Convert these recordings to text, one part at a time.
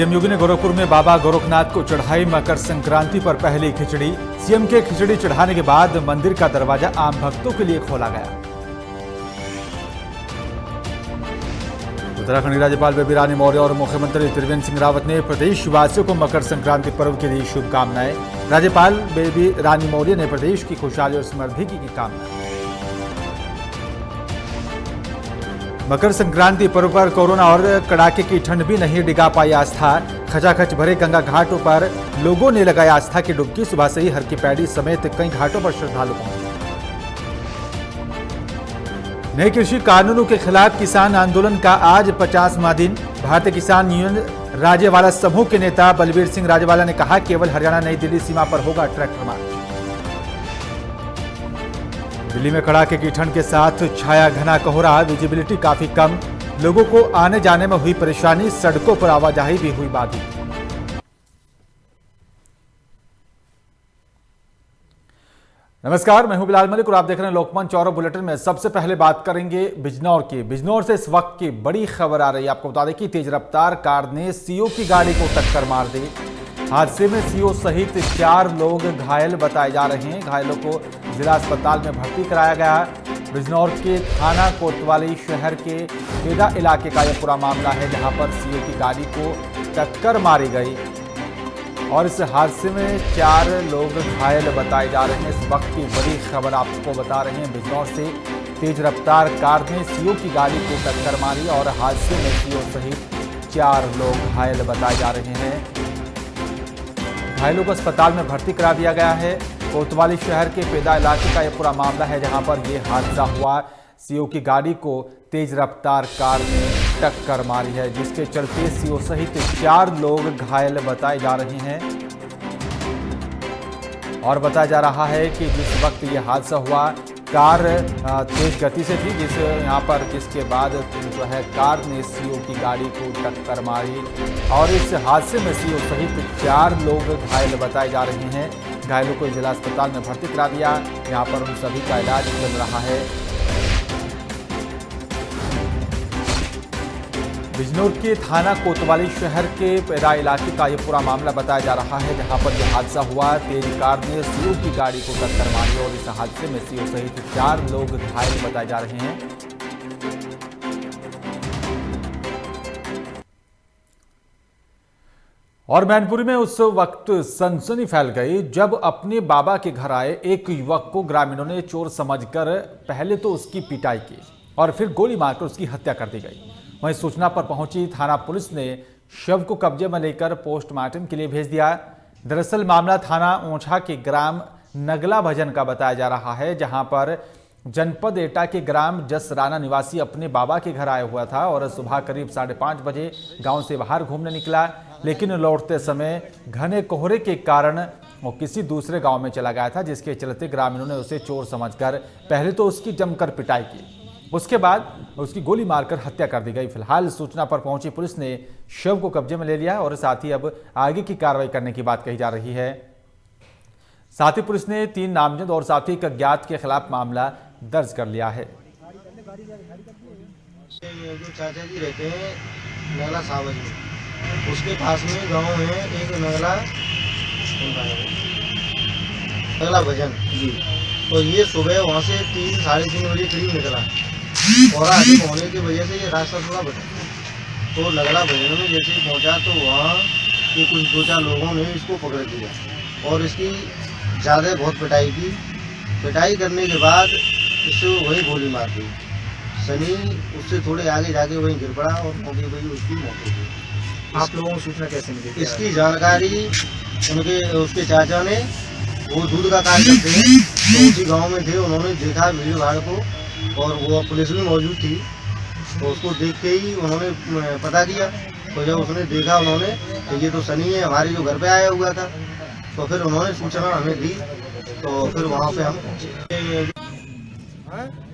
CM योगी ने गोरखपुर में बाबा गोरखनाथ को चढ़ाई मकर संक्रांति पर पहली खिचड़ी। सीएम के खिचड़ी चढ़ाने के बाद मंदिर का दरवाजा आम भक्तों के लिए खोला गया। उत्तराखंड की राज्यपाल बेबी रानी मौर्य और मुख्यमंत्री त्रिवेंद्र सिंह रावत ने प्रदेशवासियों को मकर संक्रांति पर्व के लिए शुभकामनाएं। राज्यपाल बेबी रानी मौर्य ने प्रदेश की खुशहाली और समृद्धि की कामना। मकर संक्रांति पर्व पर कोरोना और कड़ाके की ठंड भी नहीं डिगा पाई आस्था। खचाखच भरे गंगा घाटों पर लोगों ने लगाई आस्था की डुबकी। सुबह से ही हर की पैड़ी समेत कई घाटों पर श्रद्धालु पहुंचे। नए कृषि कानूनों के खिलाफ किसान आंदोलन का आज 50वां दिन। भारतीय किसान यूनियन राज्यवाला समूह के नेता बलबीर सिंह राज्यवाला ने कहा, केवल हरियाणा नई दिल्ली सीमा पर होगा ट्रैक्टर मार्च। दिल्ली में कड़ाके की ठंड के साथ छाया घना कोहरा, विजिबिलिटी काफी कम। लोगों को आने जाने में हुई परेशानी, सड़कों पर आवाजाही भी हुई बाधित। नमस्कार, मैं हूं बिलाल मलिक और आप देख रहे हैं लोकमंच। और बुलेटिन में सबसे पहले बात करेंगे बिजनौर की। बिजनौर से इस वक्त की बड़ी खबर आ रही है। आपको बता दें कि तेज रफ्तार कार ने सीओ की गाड़ी को टक्कर मार दी। हादसे में सीओ सहित 4 लोग घायल बताए जा रहे हैं। घायलों को जिला अस्पताल में भर्ती कराया गया। बिजनौर के थाना कोतवाली शहर के पेदा इलाके का यह पूरा मामला है, जहां पर सीओ की गाड़ी को टक्कर मारी गई और इस हादसे में 4 लोग घायल बताए जा रहे हैं। इस वक्त की बड़ी खबर आपको बता रहे हैं। बिजनौर से तेज रफ्तार कार ने सीओ की गाड़ी को टक्कर मारी और हादसे में सीओ सहित 4 लोग घायल बताए जा रहे हैं। घायलों को अस्पताल में भर्ती करा दिया गया है। कोतवाली शहर के पेदा इलाके का यह पूरा मामला है, जहां पर यह हादसा हुआ। सीओ की गाड़ी को तेज रफ्तार कार ने टक्कर मारी है, जिसके चलते सीओ सहित 4 लोग घायल बताए जा रहे हैं। और बताया जा रहा है कि जिस वक्त यह हादसा हुआ, कार तेज गति से थी, जिसके बाद जो है कार ने सीओ की गाड़ी को टक्कर मारी और इस हादसे में सीओ सहित 4 लोग घायल बताए जा रहे हैं। घायलों को जिला अस्पताल में भर्ती करा दिया। यहां पर उन सभी का इलाज चल रहा है। बिजनौर के थाना कोतवाली शहर के पेदा इलाके का यह पूरा मामला बताया जा रहा है, जहां पर यह हादसा हुआ। तेज कार ने सीओ की गाड़ी को टक्कर मारी और इस हादसे में सीओ सहित 4 लोग घायल बताए जा रहे हैं। और मैनपुरी में उस वक्त सनसनी फैल गई जब अपने बाबा के घर आए एक युवक को ग्रामीणों ने चोर समझकर पहले तो उसकी पिटाई की और फिर गोली मारकर उसकी हत्या कर दी गई। वहीं सूचना पर पहुंची थाना पुलिस ने शव को कब्जे में लेकर पोस्टमार्टम के लिए भेज दिया। दरअसल मामला थाना ओछा के ग्राम नगला भजन का बताया जा रहा है, जहां पर जनपद एटा के ग्राम जसराना निवासी अपने बाबा के घर आया हुआ था और सुबह करीब 5:30 बजे गांव से बाहर घूमने निकला, लेकिन लौटते समय घने कोहरे के कारण वो किसी दूसरे गांव में चला गया था, जिसके चलते ग्रामीणों ने उसे चोर समझकर पहले तो उसकी जमकर पिटाई की, उसके बाद उसकी गोली मारकर हत्या कर दी गई। फिलहाल सूचना पर पहुंची पुलिस ने शव को कब्जे में ले लिया और साथ ही अब आगे की कार्रवाई करने की बात कही जा रही है। साथ ही पुलिस ने 3 नामजद और साथ ही एक अज्ञात के खिलाफ मामला दर्ज कर लिया है। जो चाचा जी रहते हैं नगला सावज में, उसके पास में गांव है एक नगला भजन जी। तो ये सुबह वहाँ से 3 साढ़े 3 बजे करीब निकला और अधिक होने की वजह से ये रास्ता थोड़ा भटका। तो नगला भजन में जैसे ही पहुँचा तो वहाँ के कुछ 2-4 लोगों ने इसको पकड़ लिया और इसकी ज़्यादा बहुत पिटाई की। पिटाई करने के बाद इससे वही गोली मार दी। सनी उससे थोड़े आगे जाके वहीं गिर पड़ा और मौके पर उसकी मौत हो गई। आप लोगों को सूचना कैसे मिली? इसकी जानकारी उसके चाचा ने, वो दूध का कार्य करते हैं तो उसी गांव में थे, उन्होंने देखा भीड़ भाड़ को और वो पुलिस भी मौजूद थी। तो उसको देख के ही उन्होंने पता किया। तो जब उसने देखा उन्होंने तो ये तो सनी है, हमारे जो घर पे आया हुआ था, तो फिर उन्होंने सूचना हमें दी। तो फिर वहाँ पे हम पहुँचे।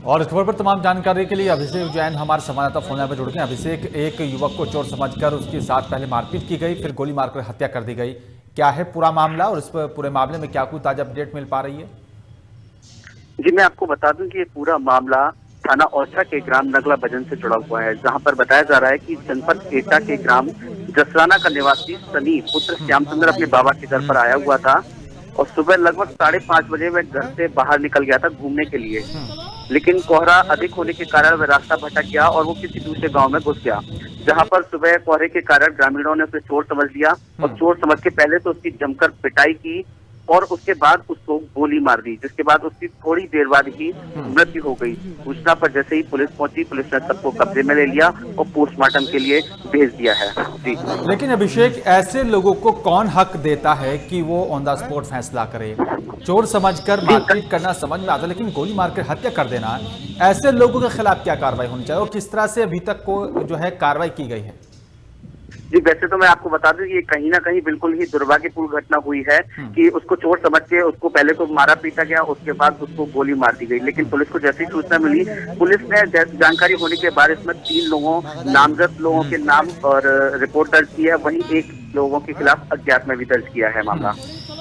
और इस खबर पर तमाम जानकारी के लिए अभिषेक जैन हमारे संवाददाता फोन लाइन पर जुड़ गए। अभिषेक, एक युवक को चोर समझकर उसके साथ पहले मारपीट की गई, फिर गोली मारकर हत्या कर दी गई, क्या है पूरा मामला और इस पूरे मामले में क्या कोई ताजा अपडेट मिल पा रही है? जी, मैं आपको बता दूं कि ये पूरा मामला थाना औरछा के ग्राम नगला भजन से जुड़ा हुआ है, जहां पर बताया जा रहा है कि जनपद एटा के ग्राम जसराना का निवासी सनी पुत्र श्यामचंद्र अपने बाबा के घर पर आया हुआ था और सुबह लगभग 5:30 बजे वह घर से बाहर निकल गया था घूमने के लिए। लेकिन कोहरा अधिक होने के कारण वह रास्ता भटक गया और वो किसी दूसरे गांव में घुस गया, जहां पर सुबह कोहरे के कारण ग्रामीणों ने उसे चोर समझ लिया और चोर समझ के पहले तो उसकी जमकर पिटाई की और उसके बाद उसको गोली मार दी, जिसके बाद उसकी थोड़ी देर बाद ही मृत्यु हो गई। सूचना पर जैसे ही पुलिस पहुंची, पुलिस ने सबको कब्जे में ले लिया और पोस्टमार्टम के लिए भेज दिया है। जी। लेकिन अभिषेक, ऐसे लोगों को कौन हक देता है कि वो ऑन द स्पॉट फैसला करे? चोर समझकर मारपीट करना समझ में आता, लेकिन गोली मारकर हत्या कर देना, ऐसे लोगों के खिलाफ क्या कार्रवाई होनी चाहिए और किस तरह से अभी तक को जो है कार्रवाई की गई है? जी, वैसे तो मैं आपको बता दूं ये कहीं ना कहीं बिल्कुल ही दुर्भाग्यपूर्ण घटना हुई है कि उसको चोर समझ के उसको पहले तो मारा पीटा गया, उसके बाद उसको गोली मार दी गई। लेकिन पुलिस को जैसी सूचना मिली, पुलिस ने जानकारी होने के बाद इसमें 3 लोगों नामजद लोगों के नाम और रिपोर्ट दर्ज की है, वहीं 1 लोगों के खिलाफ अज्ञात में भी दर्ज किया है मामला।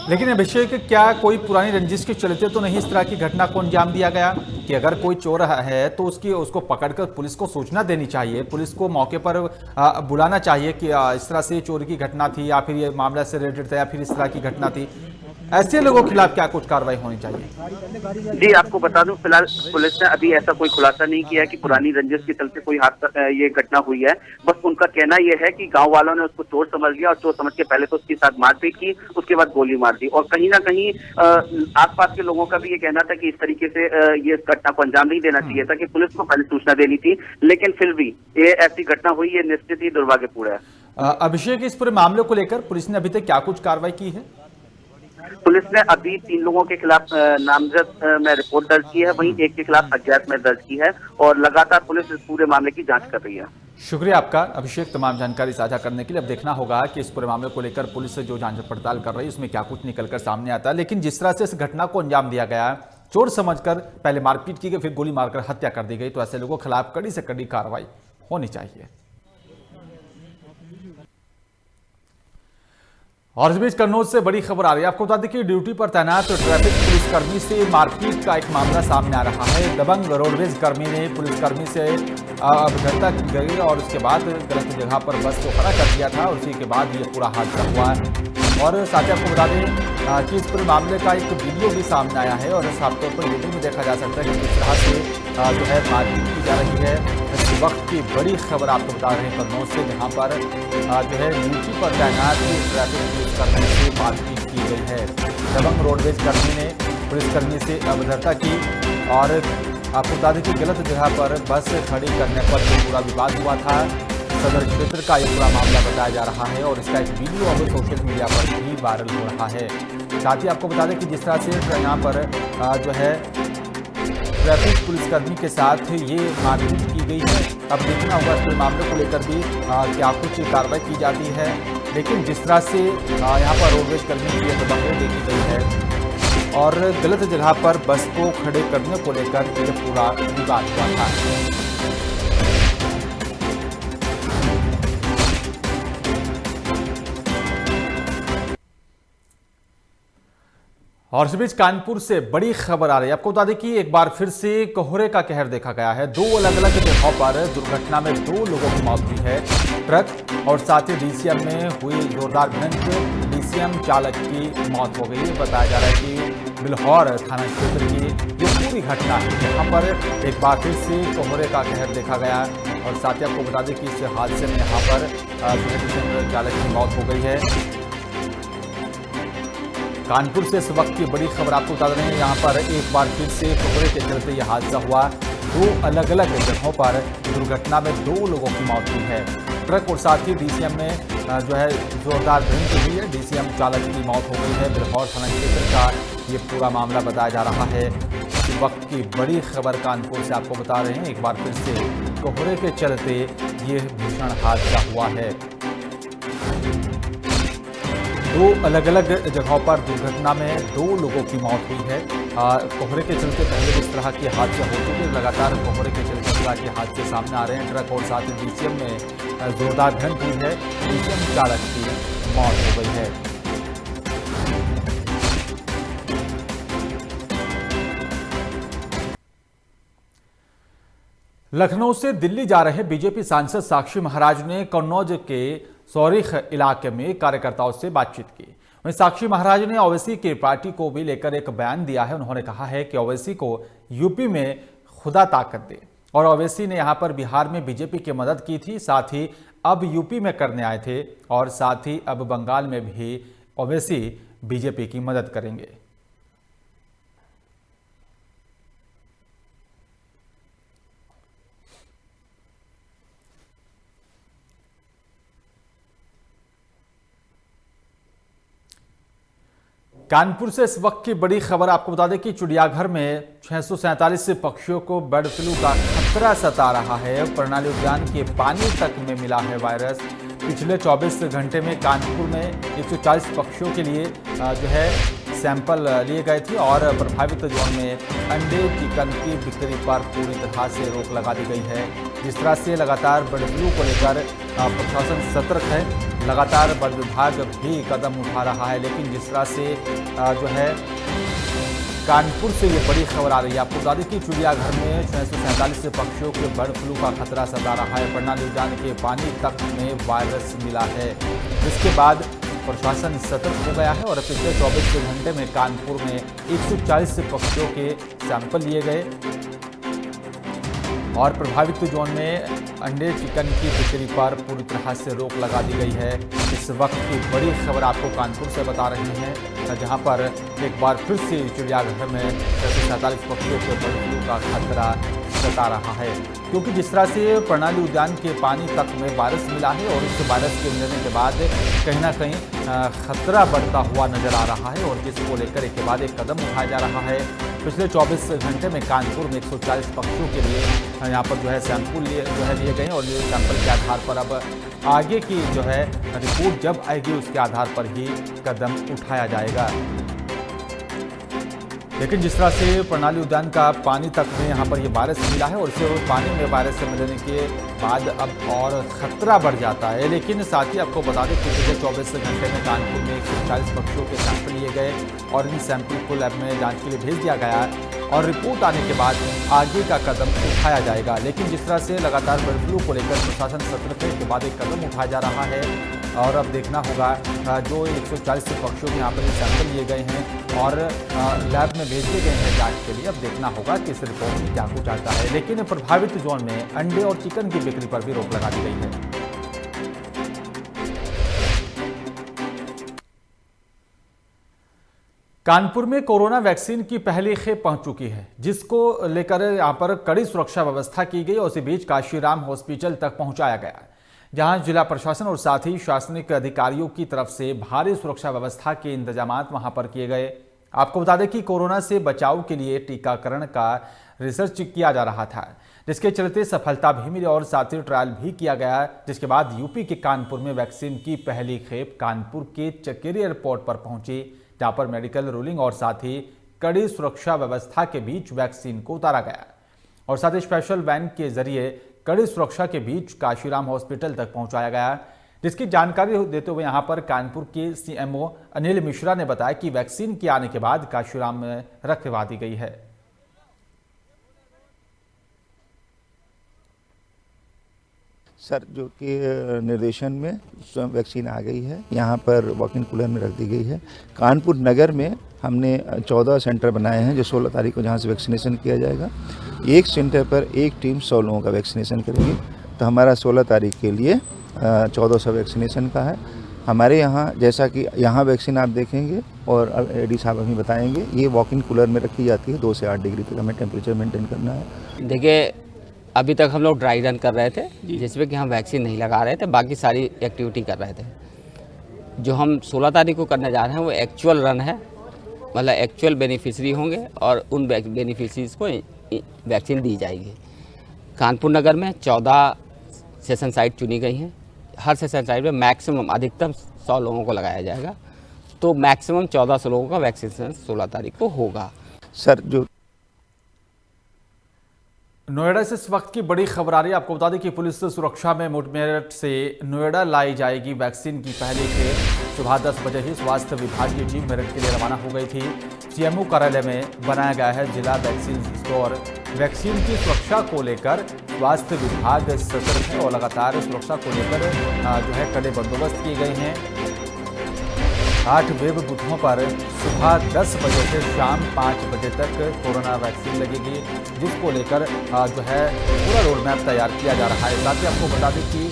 लेकिन अभिषेक, क्या कोई पुरानी रंजिश के चलते तो नहीं इस तरह की घटना को अंजाम दिया गया कि अगर कोई चोर है तो उसको पकड़कर पुलिस को सूचना देनी चाहिए, पुलिस को मौके पर बुलाना चाहिए कि इस तरह से चोरी की घटना थी या फिर ये मामला से रिलेटेड था या फिर इस तरह की घटना थी? ऐसे लोगों के खिलाफ क्या कुछ कार्रवाई होनी चाहिए? जी, आपको बता दूं फिलहाल पुलिस ने अभी ऐसा कोई खुलासा नहीं किया है कि पुरानी रंजिश के चलते कोई हादसा ये घटना हुई है। बस उनका कहना यह है कि गांव वालों ने उसको चोर समझ लिया और चोर समझ के पहले तो उसके साथ मारपीट की, उसके बाद गोली मार दी। और कहीं ना कहीं आसपास के लोगों का भी ये कहना था कि इस तरीके से ये घटना को अंजाम नहीं देना चाहिए था, कि पुलिस को पहले सूचना देनी थी। लेकिन फिर भी ये ऐसी घटना हुई, ये निश्चित ही दुर्भाग्यपूर्ण है। अभिषेक, इस पूरे मामले को लेकर पुलिस ने अभी तक क्या कुछ कार्रवाई की है? पुलिस ने अभी 3 लोगों के खिलाफ नामजद में रिपोर्ट दर्ज की है, वहीं 1 के खिलाफ अज्ञात में दर्ज की है और लगातार पुलिस इस पूरे मामले की जांच कर रही है। शुक्रिया आपका अभिषेक, तमाम जानकारी साझा करने के लिए। अब देखना होगा कि इस पूरे मामले को लेकर पुलिस से जो जांच पड़ताल कर रही है उसमें क्या कुछ निकलकर सामने आता है। लेकिन जिस तरह से इस घटना को अंजाम दिया गया, चोर समझकर पहले मारपीट की गई, फिर गोली मारकर हत्या कर दी गई, तो ऐसे लोगों के खिलाफ कड़ी से कड़ी कार्रवाई होनी चाहिए। और इस बीच कन्नौज से बड़ी खबर आ रही है। आपको बता दें कि ड्यूटी पर तैनात ट्रैफिक पुलिसकर्मी से मारपीट का एक मामला सामने आ रहा है। दबंग रोडवेज कर्मी ने पुलिसकर्मी से अभद्रता की गई और उसके बाद गलत जगह पर बस को खड़ा कर दिया था और उसी के बाद ये पूरा हादसा हुआ है। और साथ ही आपको बता दें कि इस पूरे मामले का एक वीडियो भी सामने आया है और साफ तौर पर वीडियो में देखा जा सकता है कि किस तरह से जो है मारपीट की जा रही है। इस वक्त की बड़ी खबर आपको बता रहे हैं कन्नौज से, जहाँ पर जो है ड्यूटी पर तैनात ट्रैफिक पुलिसकर्मी से मारपीट की गई है। दबंग रोडवेज कर्मी ने पुलिसकर्मी से अभद्रता की और आपको बता दें कि गलत जगह पर बस खड़ी करने पर जो पूरा विवाद हुआ था, सदर क्षेत्र का ये पूरा मामला बताया जा रहा है और इसका एक वीडियो अब सोशल मीडिया पर भी वायरल हो रहा है। साथ ही आपको बता दें कि जिस तरह से यहाँ पर जो है ट्रैफिक पुलिसकर्मी के साथ ये मारपीट की गई है, अब देखना होगा इस मामले को लेकर भी क्या कुछ कार्रवाई की जाती है। लेकिन जिस तरह से यहाँ पर रोडवेज कर्मी की दबंगई देखी गई है और गलत जगह पर बस को खड़े करने को लेकर ये पूरा विवाद हुआ था। और इस बीच कानपुर से बड़ी खबर आ रही है। आपको बता दें कि एक बार फिर से कोहरे का कहर देखा गया है। 2 अलग अलग जगहों पर दुर्घटना में 2 लोगों की मौत हुई है। ट्रक और साथ ही डीसीएम में हुई जोरदार भिड़ंत, डीसीएम चालक की मौत हो गई। बताया जा रहा है कि बिल्हौर थाना क्षेत्र की ये पूरी घटना है, जहाँ पर एक बार फिर से कोहरे का कहर देखा गया और साथ ही आपको बता दें कि इस हादसे में यहाँ पर डीसीएम चालक की मौत हो गई है। कानपुर से इस वक्त की बड़ी खबर आपको बता रहे हैं। यहाँ पर एक बार फिर से कोहरे के चलते यह हादसा हुआ। 2 अलग अलग जगहों पर दुर्घटना में 2 लोगों की मौत हुई है। ट्रक और साथ ही डीसीएम में जो है जोरदार भिड़ंत हुई है, डीसीएम चालक की मौत हो गई है। बिल्हौर थाना क्षेत्र का ये पूरा मामला बताया जा रहा है। इस वक्त की बड़ी खबर कानपुर से आपको बता रहे हैं। एक बार फिर से कोहरे के चलते ये भीषण हादसा हुआ है। 2 अलग अलग जगहों पर दुर्घटना में 2 लोगों की मौत हुई है। कोहरे के चलते पहले इस तरह के हादसे हो चुके हैं, लगातार कोहरे के चलते इस तरह के हादसे सामने आ रहे हैं। ट्रक और साथ ही डीसीएम में जोरदार भिड़ंत हुई है, डीसीएम चालक की मौत हो गई है। लखनऊ से दिल्ली जा रहे बीजेपी सांसद साक्षी महाराज ने कन्नौज के सौरिख इलाके में कार्यकर्ताओं से बातचीत की। वहीं साक्षी महाराज ने ओवैसी की पार्टी को भी लेकर एक बयान दिया है। उन्होंने कहा है कि ओवैसी को यूपी में खुदा ताकत दे और ओवैसी ने यहां पर बिहार में बीजेपी की मदद की थी, साथ ही अब यूपी में करने आए थे और साथ ही अब बंगाल में भी ओवैसी बीजेपी की मदद करेंगे। कानपुर से इस वक्त की बड़ी खबर आपको बता दें कि चिड़ियाघर में 647 पक्षियों को बर्ड फ्लू का खतरा सता रहा है। प्रणाली उद्यान के पानी तक में मिला है वायरस। पिछले 24 घंटे में कानपुर में 140 पक्षियों के लिए जो है सैंपल लिए गए थे और प्रभावित जोन में अंडे चिकन की बिक्री पर पूरी तरह से रोक लगा दी गई है। जिस तरह से लगातार बर्ड फ्लू को लेकर प्रशासन सतर्क है, लगातार वन विभाग भी कदम उठा रहा है, लेकिन जिस तरह से जो है कानपुर से ये बड़ी खबर आ रही है। आपको बता दें कि चिड़ियाघर में 647 पक्षियों के बर्ड फ्लू का खतरा सता रहा है। प्रणाली उद्यान के पानी तक में वायरस मिला है, जिसके बाद प्रशासन सतर्क हो गया है और पिछले 24 घंटे में कानपुर में 140 पक्षियों के सैंपल लिए गए और प्रभावित जोन में अंडे चिकन की बिक्री पर पूरी तरह से रोक लगा दी गई है। इस वक्त की बड़ी खबर आपको कानपुर से बता रहे हैं, जहां पर एक बार फिर से चिड़ियाघर में 647 पक्षियों के बर्ड फ्लू का खतरा सता रहा है, क्योंकि जिस तरह से प्रणाली उद्यान के पानी तक में वायरस मिला है और इस वायरस के मिलने के बाद कहीं ना कहीं खतरा बढ़ता हुआ नजर आ रहा है और जिसको लेकर एक के बाद एक कदम उठाया जा रहा है। पिछले 24 घंटे में कानपुर में 140 पक्षियों के लिए यहाँ पर जो है सैंपल लिए गए और ये सैंपल के आधार पर अब आगे की जो है रिपोर्ट जब आएगी उसके आधार पर ही कदम उठाया जाएगा। लेकिन जिस तरह से प्रणाली उद्यान का पानी तक में यहाँ पर ये वायरस मिला है और इसे पानी में वायरस से मिलने के बाद अब और खतरा बढ़ जाता है। लेकिन साथ ही आपको बता दें कि पिछले 24 घंटे में कानपुर में 140 पक्षियों के सैंपल लिए गए और इन सैंपल को लैब में जांच के लिए भेज दिया गया और रिपोर्ट आने के बाद आगे का कदम उठाया जाएगा। लेकिन जिस तरह से लगातार बर्ड फ्लू को लेकर प्रशासन सतर्क है, के बाद एक कदम उठाया जा रहा है और अब देखना होगा जो 140 पक्षियों के यहाँ पर सैंपल लिए गए हैं और लैब में भेज दिए गए हैं जांच के लिए। अब देखना होगा कि इस रिपोर्ट में क्या कुछ आता है। लेकिन प्रभावित जोन में अंडे और चिकन की बिक्री पर भी रोक लगा दी गई है। कानपुर में कोरोना वैक्सीन की पहली खेप पहुंच चुकी है, जिसको लेकर यहां पर कड़ी सुरक्षा व्यवस्था की गई और इसी बीच काशीराम हॉस्पिटल तक पहुंचाया गया, जहां जिला प्रशासन और साथ ही शासनिक अधिकारियों की तरफ से भारी सुरक्षा व्यवस्था के इंतजाम वहां पर किए गए। आपको बता दें कि कोरोना से बचाव के लिए टीकाकरण का रिसर्च किया जा रहा था, जिसके चलते सफलता भी मिली और साथ ही ट्रायल भी किया गया, जिसके बाद यूपी के कानपुर में वैक्सीन की पहली खेप कानपुर के चकेरी एयरपोर्ट पर पहुंची, जहां पर मेडिकल रूलिंग और साथ ही कड़ी सुरक्षा व्यवस्था के बीच वैक्सीन को उतारा गया और साथ ही स्पेशल वैन के जरिए कड़ी सुरक्षा के बीच काशीराम हॉस्पिटल तक पहुंचाया गया। जिसकी जानकारी देते हुए यहां पर कानपुर के सीएमओ अनिल मिश्रा ने बताया कि वैक्सीन के आने के बाद काशीराम में रखवा दी गई है। सर, जो कि निर्देशन में वैक्सीन आ गई है, यहाँ पर वॉक इन कूलर में रख दी गई है। कानपुर नगर में हमने 14 सेंटर बनाए हैं जो 16 तारीख को जहाँ से वैक्सीनेशन किया जाएगा। एक सेंटर पर एक टीम 100 लोगों का वैक्सीनेशन करेगी, तो हमारा 16 तारीख के लिए 1400 वैक्सीनेशन का है। हमारे यहाँ जैसा कि यहाँ वैक्सीन आप देखेंगे और एडी साहब हमें बताएंगे, ये वॉक इन कूलर में रखी जाती है। 2 से 8 डिग्री तक हमें टेम्परेचर मेंटेन करना है। देखिए, अभी तक हम लोग ड्राई रन कर रहे थे जिसमें कि हम वैक्सीन नहीं लगा रहे थे, बाकी सारी एक्टिविटी कर रहे थे। जो हम 16 तारीख को करने जा रहे हैं वो एक्चुअल रन है, मतलब एक्चुअल बेनिफिशरी होंगे और उन बेनिफिशरीज को वैक्सीन दी जाएगी। कानपुर नगर में 14 सेशन साइट चुनी गई हैं। हर सेशन साइट में मैक्सिमम अधिकतम 100 लोगों को लगाया जाएगा, तो मैक्सिमम 1400 लोगों का वैक्सीनेशन 16 तारीख को होगा। सर, जो नोएडा से इस वक्त की बड़ी खबर आ रही है। आपको बता दें कि पुलिस सुरक्षा में मुठभेड़ से नोएडा लाई जाएगी वैक्सीन की पहली खेप। सुबह 10 बजे ही स्वास्थ्य विभाग की टीम मेरठ के लिए रवाना हो गई थी। सीएमओ कार्यालय में बनाया गया है जिला वैक्सीन स्टोर, वैक्सीन की सुरक्षा को लेकर स्वास्थ्य विभाग सतर्क है और लगातार सुरक्षा को लेकर जो है कड़े बंदोबस्त किए गए हैं। 8 वेब बूथों पर सुबह 10 बजे से शाम 5 बजे तक कोरोना वैक्सीन लगेगी, जिसको लेकर जो है पूरा रोड मैप तैयार किया जा रहा है। साथ ही आपको बता दें कि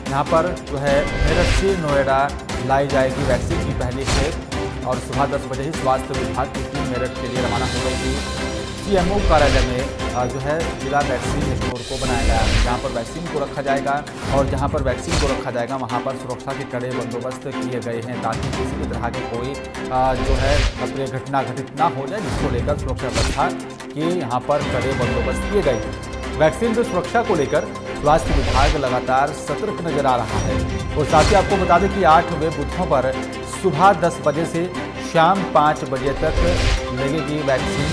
यहाँ पर जो है मेरठ से नोएडा लाई जाएगी वैक्सीन की पहली खेप और सुबह 10 बजे ही स्वास्थ्य विभाग की टीम मेरठ के लिए रवाना हो रही थी। सीएमओ कार्यालय में जो है जिला वैक्सीन स्टोर को बनाया गया है, जहाँ पर वैक्सीन को रखा जाएगा और जहाँ पर वैक्सीन को रखा जाएगा वहाँ पर सुरक्षा के कड़े बंदोबस्त किए गए हैं ताकि किसी भी तरह की कोई जो है अपनी घटना घटित ना हो जाए, जिसको लेकर सुरक्षा व्यवस्था के यहाँ पर कड़े बंदोबस्त किए गए हैं। वैक्सीन की सुरक्षा को लेकर स्वास्थ्य विभाग लगातार सतर्क नजर आ रहा है और साथ ही आपको बता दें कि 8 वेब बूथों पर सुबह 10 बजे से शाम 5 बजे तक लगेगी वैक्सीन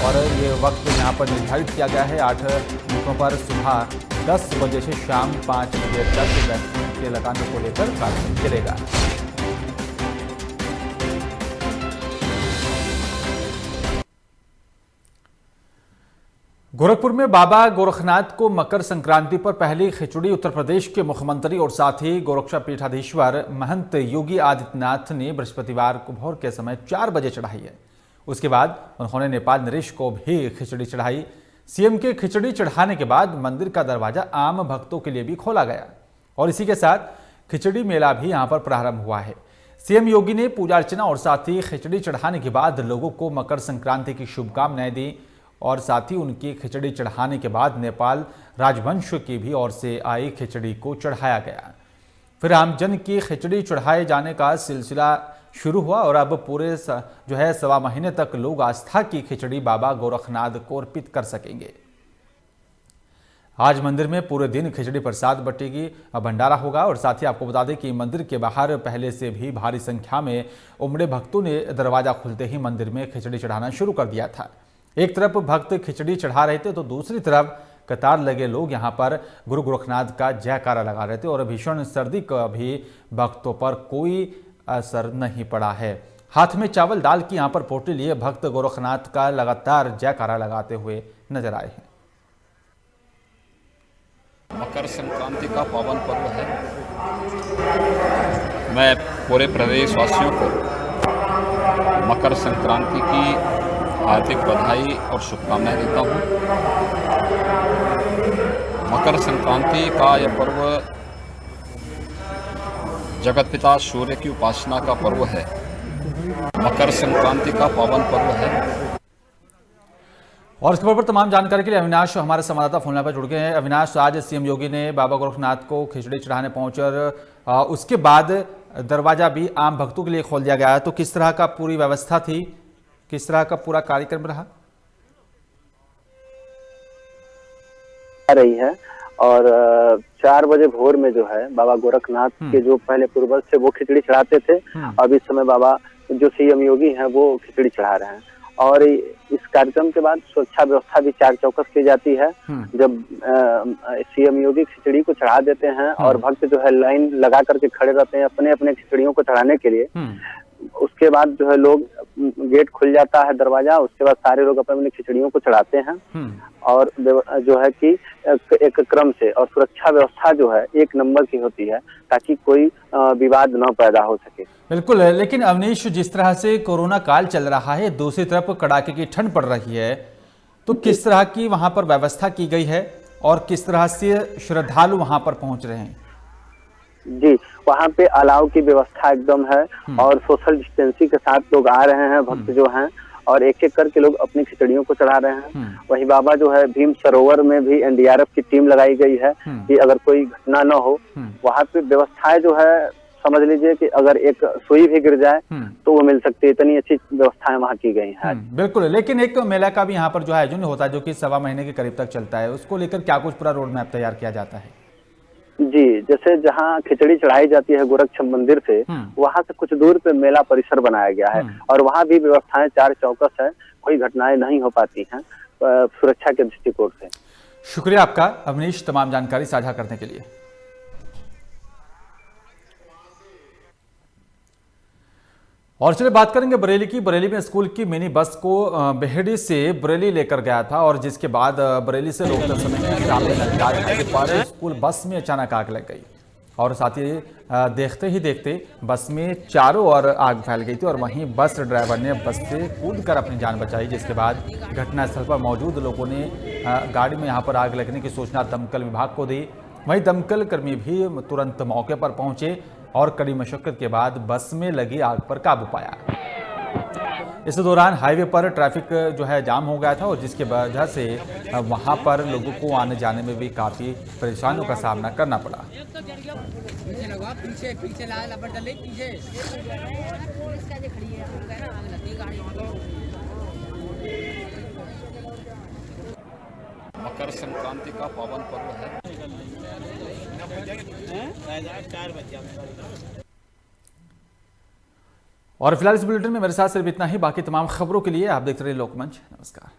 और ये वक्त यहाँ पर निर्धारित किया गया है। 8 बूथों पर सुबह 10 बजे से शाम 5 बजे तक वैक्सीन के लगाने को लेकर कार्य चलेगा। गोरखपुर में बाबा गोरखनाथ को मकर संक्रांति पर पहली खिचड़ी उत्तर प्रदेश के मुख्यमंत्री और साथ ही गोरक्षा पीठाधीश्वर महंत योगी आदित्यनाथ ने बृहस्पतिवार को भोर के समय 4 बजे चढ़ाई है। उसके बाद उन्होंने नेपाल नरेश को भी खिचड़ी चढ़ाई। सीएम के खिचड़ी चढ़ाने के बाद मंदिर का दरवाजा आम भक्तों के लिए भी खोला गया और इसी के साथ खिचड़ी मेला भी यहाँ पर प्रारंभ हुआ है। सीएम योगी ने पूजा अर्चना और साथ ही खिचड़ी चढ़ाने के बाद लोगों को मकर संक्रांति की शुभकामनाएं दी और साथ ही उनकी खिचड़ी चढ़ाने के बाद नेपाल राजवंश की भी ओर से आई खिचड़ी को चढ़ाया गया। फिर आमजन की खिचड़ी चढ़ाए जाने का सिलसिला शुरू हुआ और अब पूरे जो है 1.25 महीने तक लोग आस्था की खिचड़ी बाबा गोरखनाथ को अर्पित कर सकेंगे। आज मंदिर में पूरे दिन खिचड़ी प्रसाद बटेगी, भंडारा होगा और साथ ही आपको बता दें कि मंदिर के बाहर पहले से भी भारी संख्या में उमड़े भक्तों ने दरवाजा खुलते ही मंदिर में खिचड़ी चढ़ाना शुरू कर दिया था। एक तरफ भक्त खिचड़ी चढ़ा रहे थे तो दूसरी तरफ कतार लगे लोग यहां पर गुरु गोरखनाथ का जयकारा लगा रहे थे और भीषण सर्दी का भी भक्तों पर कोई असर नहीं पड़ा है। हाथ में चावल दाल की यहां पर पोटली लिए भक्त गोरखनाथ का लगातार जयकारा लगाते हुए नजर आए हैं। मकर संक्रांति का पावन पर्व है। मैं पूरे प्रदेशवासियों को मकर संक्रांति की हार्दिक बधाई और शुभकामनाएं देता हूं। मकर संक्रांति का यह पर्व जगत पिता सूर्य की उपासना का पर्व है। मकर संक्रांति का पावन पर्व है। और इस खबर पर तमाम जानकारी के लिए अविनाश हमारे संवाददाता फोन लाइन पर जुड़ गए हैं। अविनाश, आज सीएम योगी ने बाबा गोरखनाथ को खिचड़ी चढ़ाने पहुंचे और उसके बाद दरवाजा भी आम भक्तों के लिए खोल दिया गया है, तो किस तरह का पूरी व्यवस्था थी, किस तरह का पूरा कार्यक्रम रहा? रही है और 4 बजे भोर में जो है बाबा गोरखनाथ के जो पहले पूर्वज थे वो खिचड़ी चढ़ाते थे। अब इस समय बाबा जो सीएम योगी हैं वो खिचड़ी चढ़ा रहे हैं और इस कार्यक्रम के बाद सुरक्षा व्यवस्था भी 4 चौकस की जाती है। जब सीएम योगी खिचड़ी को चढ़ा देते हैं और भक्त जो है लाइन लगा करके खड़े रहते हैं अपने अपने खिचड़ियों को चढ़ाने के लिए, उसके बाद जो है लोग गेट खुल जाता है दरवाजा, उसके बाद सारे लोग अपने अपने खिचड़ियों को चढ़ाते हैं और जो है कि एक क्रम से, और सुरक्षा व्यवस्था जो है 1 नंबर की होती है ताकि कोई विवाद न पैदा हो सके। बिल्कुल, लेकिन अवनीश, जिस तरह से कोरोना काल चल रहा है, दूसरी तरफ कड़ाके की ठंड पड़ रही है, तो किस तरह की वहां पर व्यवस्था की गई है और किस तरह से श्रद्धालु वहां पर पहुंच रहे हैं? जी, वहाँ पे अलाव की व्यवस्था एकदम है और सोशल डिस्टेंसिंग के साथ लोग आ रहे हैं, भक्त जो हैं, और एक एक करके लोग अपनी खिचड़ियों को चढ़ा रहे हैं। वही बाबा जो है भीम सरोवर में भी एनडीआरएफ की टीम लगाई गई है कि अगर कोई घटना न हो, वहाँ पे व्यवस्थाएं जो है समझ लीजिए कि अगर एक सुई भी गिर जाए तो वो मिल सकती है, इतनी अच्छी व्यवस्थाएं वहाँ की गई हैं। बिल्कुल, लेकिन एक मेला का भी यहाँ पर जो आयोजन होता है जो कि 1.25 महीने के करीब तक चलता है, उसको लेकर क्या कुछ पूरा रोड मैप तैयार किया जाता है? जी, जैसे जहाँ खिचड़ी चढ़ाई जाती है गोरक्ष मंदिर से, वहाँ से कुछ दूर पे मेला परिसर बनाया गया है और वहाँ भी व्यवस्थाएं 4 चौकस है, कोई घटनाएं नहीं हो पाती हैं सुरक्षा के दृष्टिकोण से। शुक्रिया आपका अवनीश, तमाम जानकारी साझा करने के लिए। और चलिए बात करेंगे बरेली की। बरेली में स्कूल की मिनी बस को बेहड़ी से बरेली लेकर गया था और जिसके बाद बरेली से लोग पर स्कूल बस में अचानक आग लग गई और साथ ही देखते ही देखते बस में चारों ओर आग फैल गई थी और वहीं बस ड्राइवर ने बस से कूदकर अपनी जान बचाई, जिसके बाद घटनास्थल पर मौजूद लोगों ने गाड़ी में यहां पर आग लगने की सूचना दमकल विभाग को दी। वहीं दमकल कर्मी भी तुरंत मौके पर पहुंचे और कड़ी मशक्कत के बाद बस में लगी आग पर काबू पाया। इस दौरान हाईवे पर ट्रैफिक जो है जाम हो गया था और जिसके वजह से वहां पर लोगों को आने जाने में भी काफ़ी परेशानियों का सामना करना पड़ा। मकर संक्रांति का पावन पर्व है। और फिलहाल इस बुलेटिन में मेरे साथ सिर्फ इतना ही। बाकी तमाम खबरों के लिए आप देखते रहिए लोकमंच। नमस्कार।